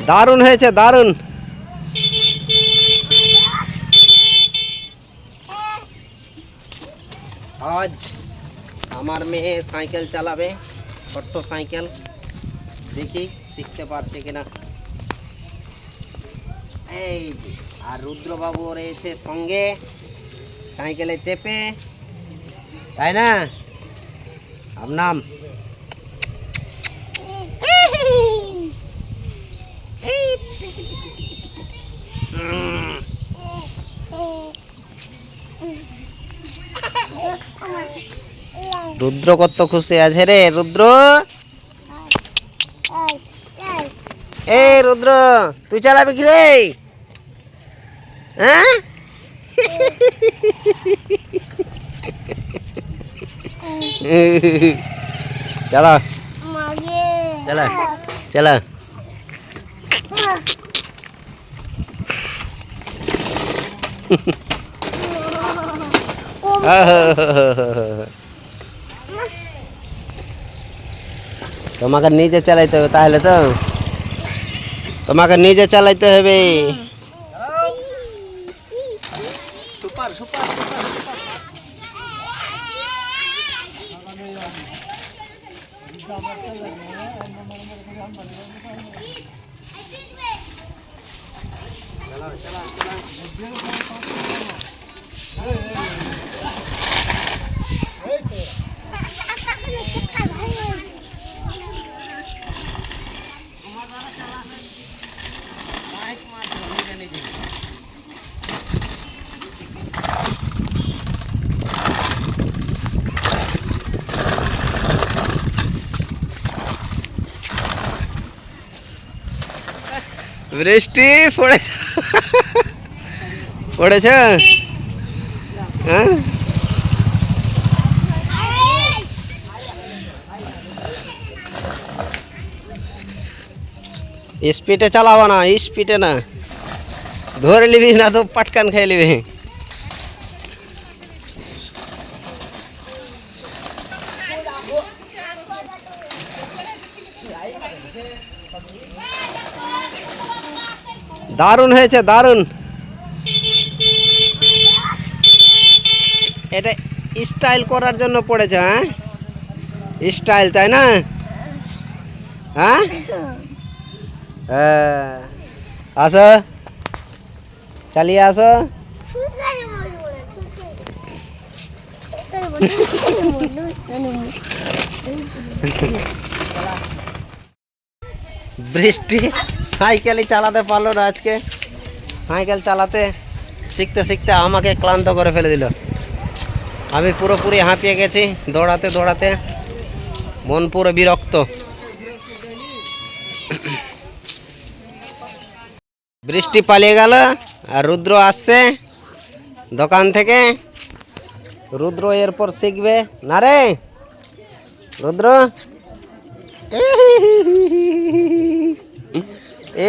দারুণ হয়েছে, দারুণ। আজ আমার মেয়ে সাইকেল চালাবে, ছোট্ট সাইকেল। দেখি শিখতে পারছে কিনা। এই আর রুদ্রবাবু রয়েছে সঙ্গে সাইকেলে চেপে, তাই না? আপনার রুদ্র কত খুশি আছে রে রুদ্র। এই রুদ্র, তুই চালাবি কি রে? হ্যাঁ, চলো চলো চলো। তোমাকে নিজে চালাইতে হবে, তাহলে তো তোমাকে নিজে চালাইতে হবে। Super super super super. বৃষ্টি পড়েছে, পড়েছে। হ্যাঁ, স্পিডে চালাবো না, স্পিডে না, ধরে নিবি না তো পাটকান খাই নিবি। দারুণ হয়েছে, দারুণ। এটা স্টাইল করার জন্য পড়েছে। হ্যাঁ, স্টাইল, তাই না? হ্যাঁ, আসো, চালিয়ে আসো। বৃষ্টি সাইকেলই চালাতে পারলো না আজকে। সাইকেল চালাতে শিখতে শিখতে আমাকে ক্লান্ত করে ফেলে দিল। আমি পুরোপুরি হাঁপিয়ে গেছি দৌড়াতে দৌড়াতে, মন পুরো বিরক্ত। বৃষ্টি পালিয়ে গেল আর রুদ্র আসছে দোকান থেকে। রুদ্র এরপর শিখবে না রে রুদ্র।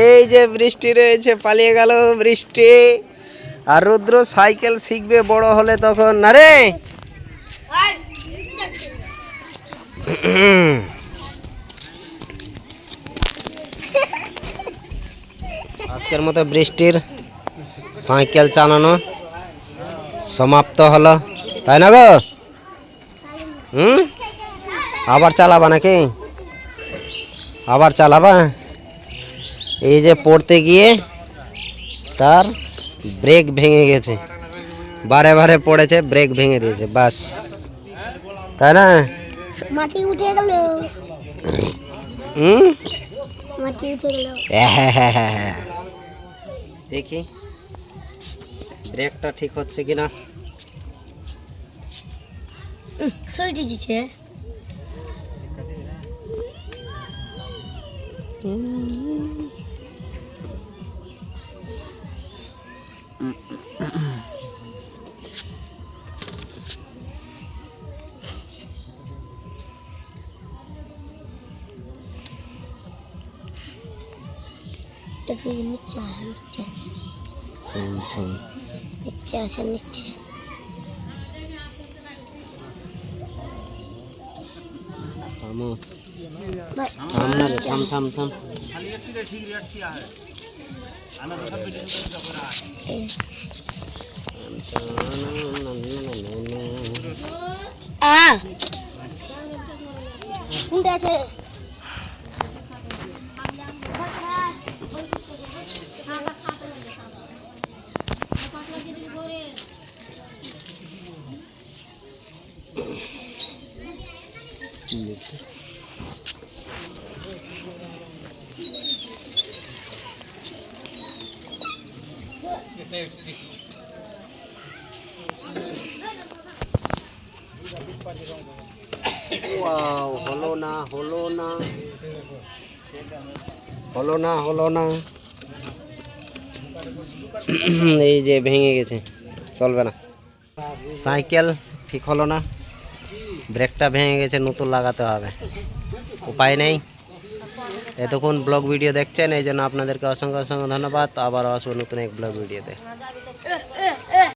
এই যে বৃষ্টি রয়েছে, পালিয়ে গেল বৃষ্টি। আর রুদ্র সাইকেল শিখবে বড় হলে তখন, না রে। আজকের মতো বৃষ্টির সাইকেল চালানো সমাপ্ত হলো, তাই না গো? আবার চালাবা নাকি? আবার চালাবা? এই যে পড়তে গিয়ে তার ব্রেক ভেঙে গেছে, বারে বারে পড়েছে, ব্রেক ভেঙে দিয়েছে, বাস, তাই না? মাটি উঠে গেল। মাটি উঠে গেল। হ্যাঁ, দেখি ব্রেকটা ঠিক হচ্ছে কিনা। সইটি দিচ্ছে। নিচে নিচে নিচে আছে, নিচে। থাম থাম থাম। কোনটা আছে ওয়াও, হলো না হলো না হলো না হলো না এই যে ভেঙে গেছে, চলবে না। সাইকেল ঠিক হলো না, ব্রেকটা ভেঙে গেছে, নতুন লাগাতে হবে, উপায় নেই। এতক্ষণ ব্লগ ভিডিও দেখছেন, এই জন্য আপনাদেরকে অসংখ্য অসংখ্য ধন্যবাদ। আবার আসবো নতুন এক ব্লগ ভিডিওতে।